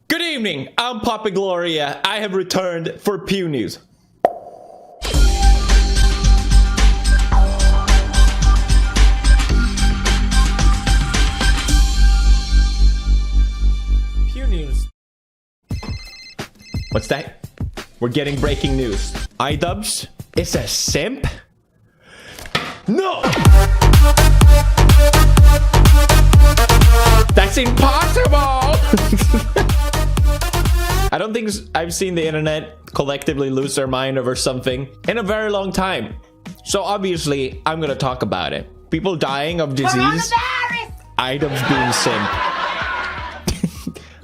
Good evening, I'm Papa Gloria. I have returned for Pew News. Pew News. What's that? We're getting breaking news. Idubbbz is a simp? No! That's impossible! I don't think I've seen the internet collectively lose their mind over something in a very long time. So obviously, I'm gonna talk about it. People dying of disease. Idubbbz being simp.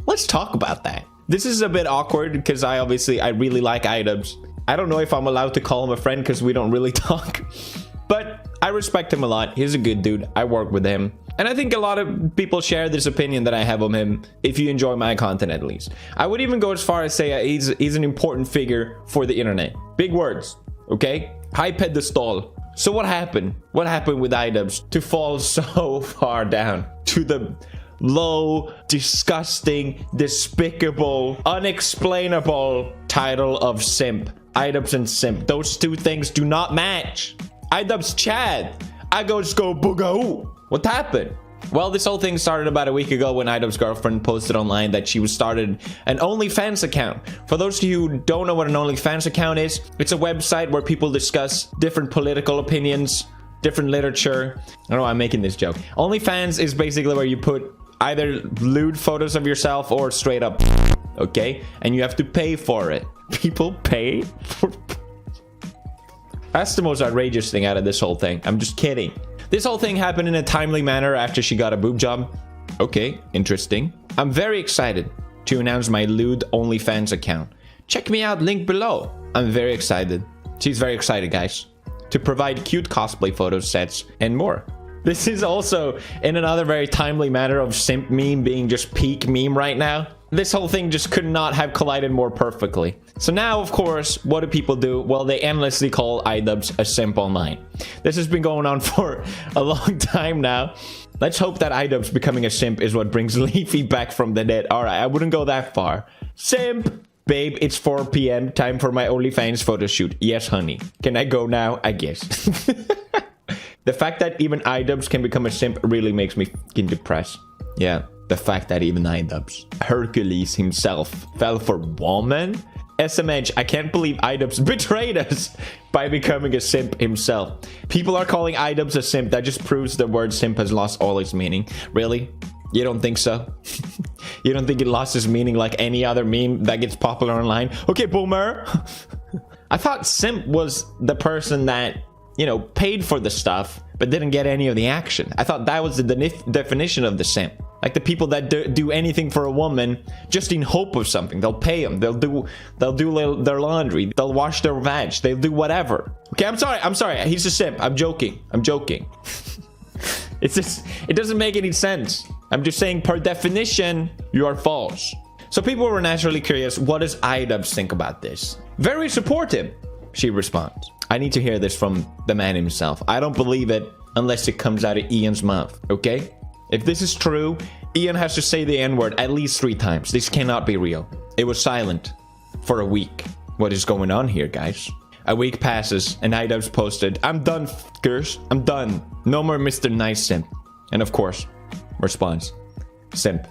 Let's talk about that. This is a bit awkward because I really like Idubbbz. I don't know if I'm allowed to call him a friend because we don't really talk. But I respect him a lot. He's a good dude. I work with him. And I think a lot of people share this opinion that I have of him, if you enjoy my content at least. I would even go as far as say he's an important figure for the internet. Big words, okay? High pedestal. So what happened? What happened with Idubbbz to fall so far down to the low, disgusting, despicable, unexplainable title of simp? Idubbbz and simp. Those two things do not match. Idubbbz Chad. I go boogahoo. What happened? Well, this whole thing started about a week ago when Idubbbz's girlfriend posted online that she started an OnlyFans account. For those of you who don't know what an OnlyFans account is, it's a website where people discuss different political opinions, different literature. I don't know why I'm making this joke. OnlyFans is basically where you put either lewd photos of yourself or straight up, okay? And you have to pay for it. People pay for... That's the most outrageous thing out of this whole thing. I'm just kidding. This whole thing happened in a timely manner after she got a boob job. Okay, interesting. I'm very excited to announce my lewd OnlyFans account. Check me out, link below. I'm very excited. She's very excited, guys. To provide cute cosplay photo sets and more. This is also in another very timely manner of simp meme being just peak meme right now. This whole thing just could not have collided more perfectly. So now, of course, what do people do? Well, they endlessly call Idubbbz a simp online. This has been going on for a long time now. Let's hope that Idubbbz becoming a simp is what brings Leafy back from the dead. All right, I wouldn't go that far. Simp! Babe, it's 4 p.m. Time for my OnlyFans photo shoot. Yes, honey. Can I go now? I guess. The fact that even Idubbbz can become a simp really makes me fucking depressed. Yeah. The fact that even Idubbbz, Hercules himself, fell for woman? SMH, I can't believe Idubbbz betrayed us by becoming a simp himself. People are calling Idubbbz a simp. That just proves the word simp has lost all its meaning. Really? You don't think so? You don't think it lost its meaning like any other meme that gets popular online? Okay, boomer. I thought simp was the person that, you know, paid for the stuff, but didn't get any of the action. I thought that was the definition of the simp. Like the people that do anything for a woman just in hope of something. They'll pay them. They'll do their laundry. They'll wash their vag. They'll do whatever. Okay, I'm sorry. He's a simp. I'm joking. It's just, it doesn't make any sense. I'm just saying, per definition, you are false. So people were naturally curious, what does Idubbbz think about this? Very supportive, she responds. I need to hear this from the man himself. I don't believe it unless it comes out of Ian's mouth, okay? If this is true, Ian has to say the N-word at least 3 times. This cannot be real. It was silent for a week. What is going on here, guys? A week passes and Idubbbz posted, I'm done, f***ers. I'm done. No more Mr. Nice Simp. And of course, response, simp.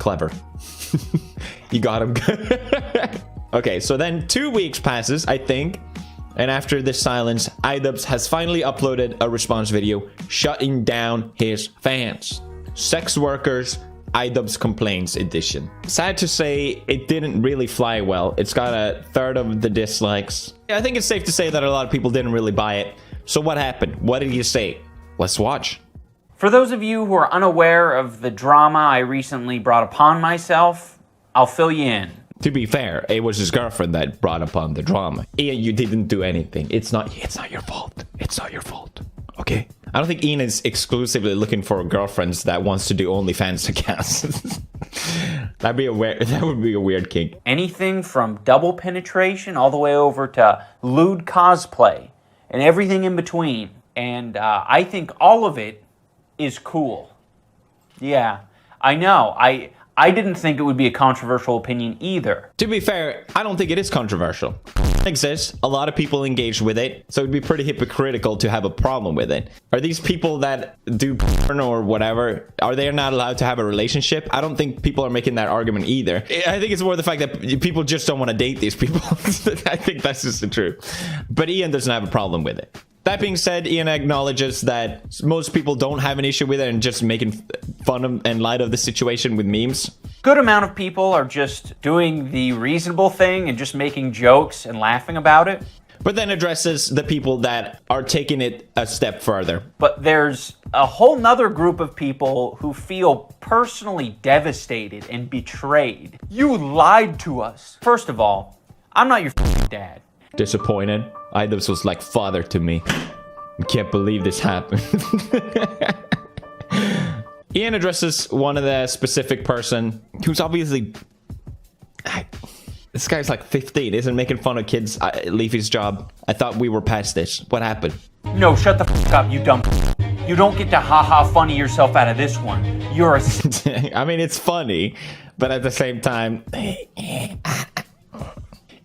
Clever. You got him. Okay, so then 2 weeks passes, I think. And after this silence, Idubbbz has finally uploaded a response video shutting down his fans. Sex workers, Idubbbz complaints edition. Sad to say, it didn't really fly well. It's got a third of the dislikes. I think it's safe to say that a lot of people didn't really buy it. So what happened? What did he say? Let's watch. For those of you who are unaware of the drama I recently brought upon myself, I'll fill you in. To be fair, it was his girlfriend that brought upon the drama. Ian, you didn't do anything. It's not your fault. It's not your fault. Okay? I don't think Ian is exclusively looking for girlfriends that wants to do OnlyFans accounts. That would be a weird kink. Anything from double penetration all the way over to lewd cosplay and everything in between. And I think all of it is cool. Yeah, I know. I didn't think it would be a controversial opinion either. To be fair, I don't think it is controversial. It exists. A lot of people engage with it, so it'd be pretty hypocritical to have a problem with it. Are these people that do porn or whatever, are they not allowed to have a relationship? I don't think people are making that argument either. I think it's more the fact that people just don't want to date these people. I think that's just the truth. But Ian doesn't have a problem with it. That being said, Ian acknowledges that most people don't have an issue with it and just making fun of and light of the situation with memes. Good amount of people are just doing the reasonable thing and just making jokes and laughing about it. But then addresses the people that are taking it a step further. But there's a whole nother group of people who feel personally devastated and betrayed. You lied to us. First of all, I'm not your dad. Disappointed. Idubbbz was like father to me. I can't believe this happened. Ian addresses one of the specific person who's obviously... This guy's like 15, isn't making fun of kids leave his job. I thought we were past this. What happened? No, shut the f up, you dumb. You don't get to ha-ha funny yourself out of this one. You're a... I mean, it's funny, but at the same time...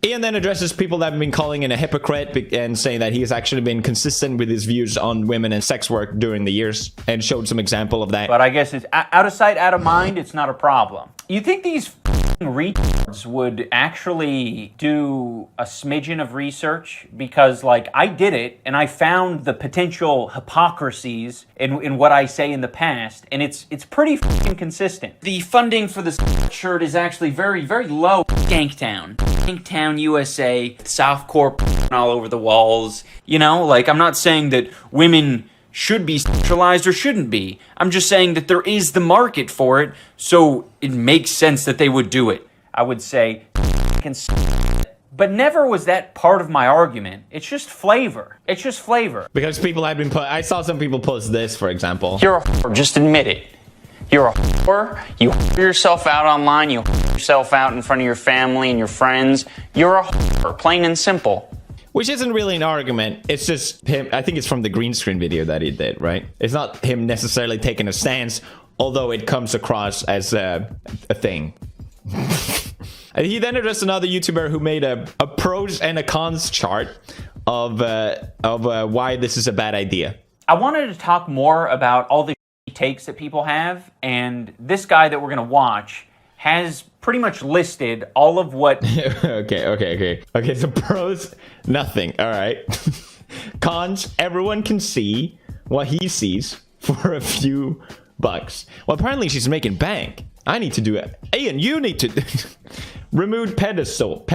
Ian then addresses people that have been calling him a hypocrite and saying that he has actually been consistent with his views on women and sex work during the years and showed some example of that. But I guess it's out of sight, out of mind. It's not a problem. You think these retards would actually do a smidgen of research? Because, like, I did it and I found the potential hypocrisies in what I say in the past, and it's pretty consistent. The funding for this shirt is actually very, very low. Ganktown, USA, Southcore all over the walls. You know, like, I'm not saying that women should be sexualized or shouldn't be. I'm just saying that there is the market for it, so it makes sense that they would do it. I would say, but never was that part of my argument. It's just flavor. It's just flavor. Because people have been I saw some people post this, for example. You're a whore, just admit it. You're a whore. You whore yourself out online. You whore yourself out in front of your family and your friends. You're a whore, plain and simple. Which isn't really an argument. It's just him. I think it's from the green screen video that he did, right? It's not him necessarily taking a stance, although it comes across as a thing. And he then addressed another YouTuber who made a pros and a cons chart of why this is a bad idea. I wanted to talk more about all the takes that people have, and this guy that we're going to watch has pretty much listed all of what... Okay, so pros, nothing, all right. Cons, everyone can see what he sees for a few bucks. Well, apparently she's making bank. I need to do it. Ian, you need to... Remove pedestal.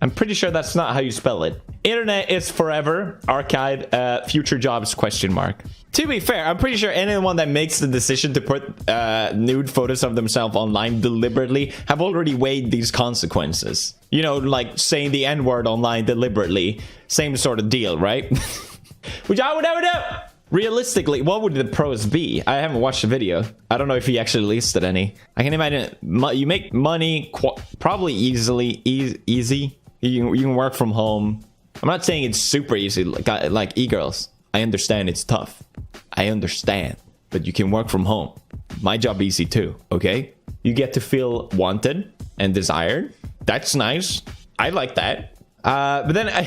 I'm pretty sure that's not how you spell it. Internet is forever. Archive, future jobs, question mark. To be fair, I'm pretty sure anyone that makes the decision to put nude photos of themselves online deliberately have already weighed these consequences. You know, like saying the N-word online deliberately. Same sort of deal, right? Which I would never do. Realistically, what would the pros be? I haven't watched the video. I don't know if he actually listed any. I can imagine you make money probably easy. You can work from home. I'm not saying it's super easy like e-girls. I understand it's tough. I understand. But you can work from home. My job easy too, okay? You get to feel wanted and desired. That's nice. I like that. But then I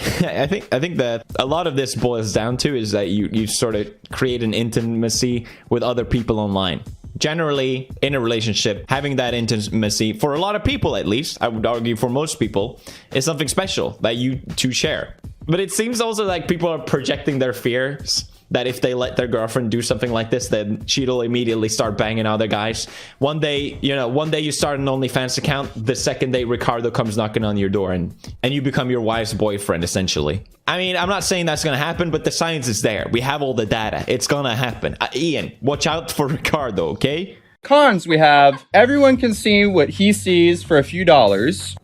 think that a lot of this boils down to is that you sort of create an intimacy with other people online. Generally, in a relationship, having that intimacy, for a lot of people at least, I would argue for most people, is something special that you two share. But it seems also like people are projecting their fears that if they let their girlfriend do something like this, then she'll immediately start banging other guys. One day you start an OnlyFans account, the second day Ricardo comes knocking on your door and you become your wife's boyfriend, essentially. I mean, I'm not saying that's gonna happen, but the science is there. We have all the data. It's gonna happen. Ian, watch out for Ricardo, okay? Cons, we have everyone can see what he sees for a few dollars.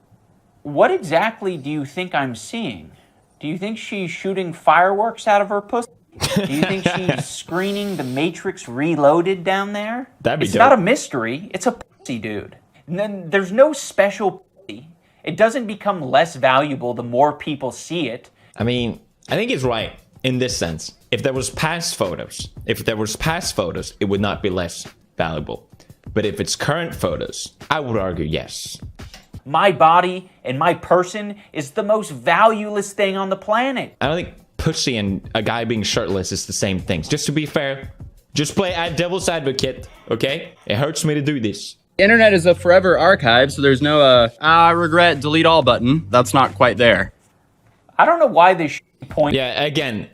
What exactly do you think I'm seeing? Do you think she's shooting fireworks out of her pussy? Do you think she's screening The Matrix Reloaded down there? That'd be It's dope. not a mystery. It's a pussy, dude. And then there's no special pussy. It doesn't become less valuable the more people see it. I mean, I think he's right in this sense. If there was past photos, it would not be less valuable. But if it's current photos, I would argue yes. My body and my person is the most valueless thing on the planet. I don't think pussy and a guy being shirtless is the same thing. Just to be fair, just play at devil's advocate, okay? It hurts me to do this. Internet is a forever archive, so there's no, I regret, delete all button. That's not quite there. I don't know why they point. Yeah, again,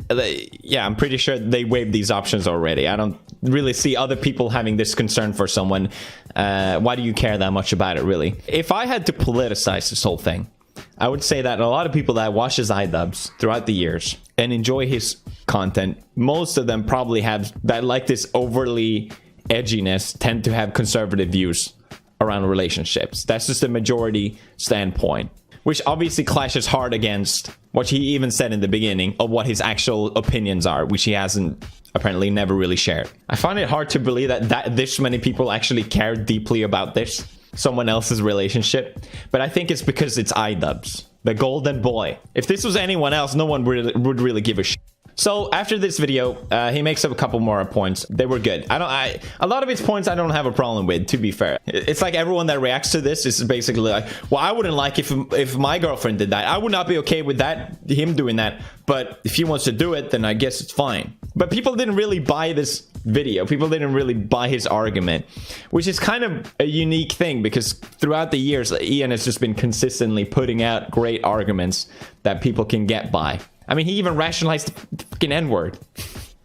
yeah, I'm pretty sure they waived these options already. I don't really see other people having this concern for someone. Why do you care that much about it, really? If I had to politicize this whole thing, I would say that a lot of people that watches Idubbbz throughout the years and enjoy his content, most of them probably have that, like, this overly edginess, tend to have conservative views around relationships. That's just the majority standpoint, which obviously clashes hard against what he even said in the beginning of what his actual opinions are, which he hasn't apparently never really shared. I find it hard to believe that this many people actually care deeply about this, someone else's relationship, but I think it's because it's Idubbbz, the golden boy. If this was anyone else, no one would really give a shit. So after this video, he makes up a couple more points. They were good. A lot of his points I don't have a problem with, to be fair. It's like everyone that reacts to this is basically like, well, I wouldn't like if my girlfriend did that. I would not be okay with that, him doing that. But if he wants to do it, then I guess it's fine. But people didn't really buy this video. People didn't really buy his argument, which is kind of a unique thing because throughout the years, Ian has just been consistently putting out great arguments that people can get by. I mean, he even rationalized the fucking N-word.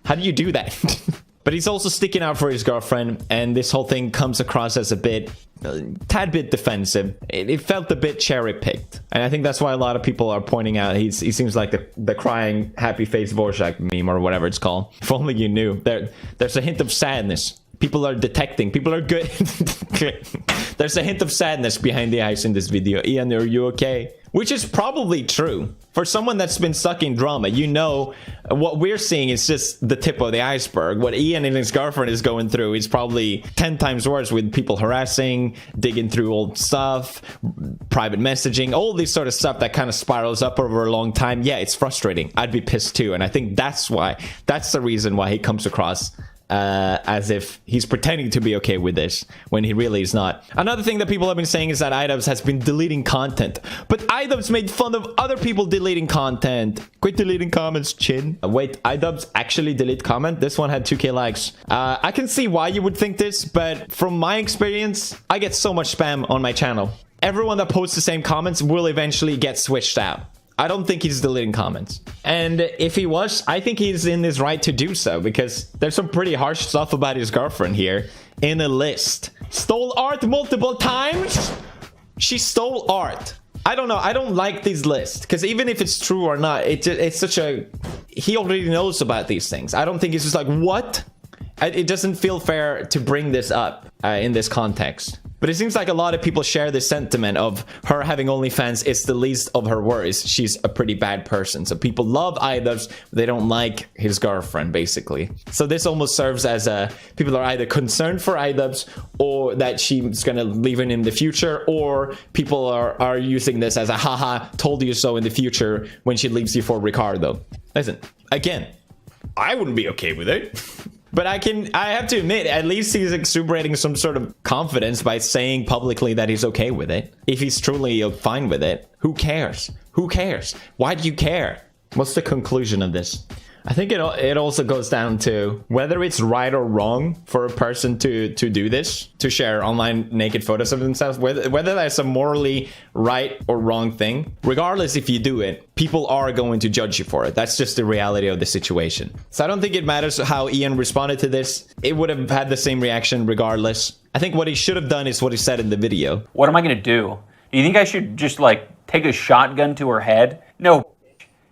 How do you do that? But he's also sticking out for his girlfriend, and this whole thing comes across as a tad bit defensive. It felt a bit cherry-picked, and I think that's why a lot of people are pointing out he seems like the crying happy face Vorshak meme or whatever it's called. If only you knew. There's a hint of sadness. People are detecting. People are good. There's a hint of sadness behind the eyes in this video. Ian, are you okay? Which is probably true. For someone that's been stuck in drama, you know, what we're seeing is just the tip of the iceberg. What Ian and his girlfriend is going through is probably 10 times worse, with people harassing, digging through old stuff, private messaging, all this sort of stuff that kind of spirals up over a long time. Yeah, it's frustrating. I'd be pissed too. And I think that's the reason why he comes across as if he's pretending to be okay with this when he really is not. Another thing that people have been saying is that Idubbbz has been deleting content, but Idubbbz made fun of other people deleting content. Quit deleting comments, chin. Wait, Idubbbz actually delete comment? This one had 2k likes. I can see why you would think this, but from my experience, I get so much spam on my channel. Everyone that posts the same comments will eventually get switched out. I don't think he's deleting comments. And if he was, I think he's in his right to do so, because there's some pretty harsh stuff about his girlfriend here in a list. Stole art multiple times? She stole art. I don't know. I don't like these lists, because even if it's true or not, it's such a... He already knows about these things. I don't think he's just like, what? It doesn't feel fair to bring this up in this context. But it seems like a lot of people share this sentiment of her having OnlyFans is the least of her worries. She's a pretty bad person. So people love Idubbbz, but they don't like his girlfriend, basically. So this almost serves as a... People are either concerned for Idubbbz, or that she's going to leave him in the future, or people are using this as a haha, told you so in the future when she leaves you for Ricardo. Listen, again, I wouldn't be okay with it. But I have to admit, at least he's exuberating some sort of confidence by saying publicly that he's okay with it. If he's truly fine with it, who cares? Who cares? Why do you care? What's the conclusion of this? I think it also goes down to whether it's right or wrong for a person to do this, to share online naked photos of themselves, whether that's a morally right or wrong thing. Regardless, if you do it, people are going to judge you for it. That's just the reality of the situation. So I don't think it matters how Ian responded to this. It would have had the same reaction regardless. I think what he should have done is what he said in the video. What am I going to do? Do you think I should just, like, take a shotgun to her head? No,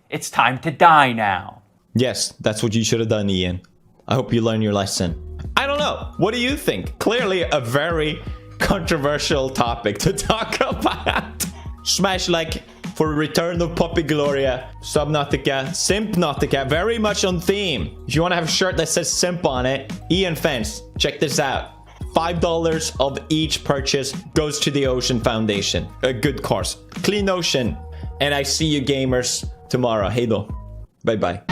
it's time to die now. Yes, that's what you should have done, Ian. I hope you learn your lesson. I don't know. What do you think? Clearly a very controversial topic to talk about. Smash like for Return of Poppy Gloria, Subnautica, Simpnautica, very much on theme. If you want to have a shirt that says Simp on it, Ian Fence, check this out. $5 of each purchase goes to the Ocean Foundation. A good cause. Clean ocean. And I see you gamers tomorrow. Hey do. Bye-bye.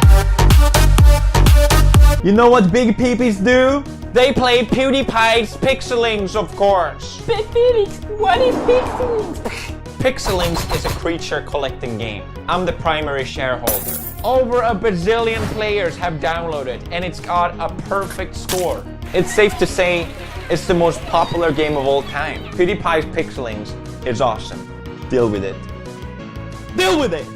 You know what big peepees do? They play PewDiePie's Pixelings, of course. But Felix, what is Pixelings? Pixelings is a creature collecting game. I'm the primary shareholder. Over a bazillion players have downloaded and it's got a perfect score. It's safe to say it's the most popular game of all time. PewDiePie's Pixelings is awesome. Deal with it. Deal with it!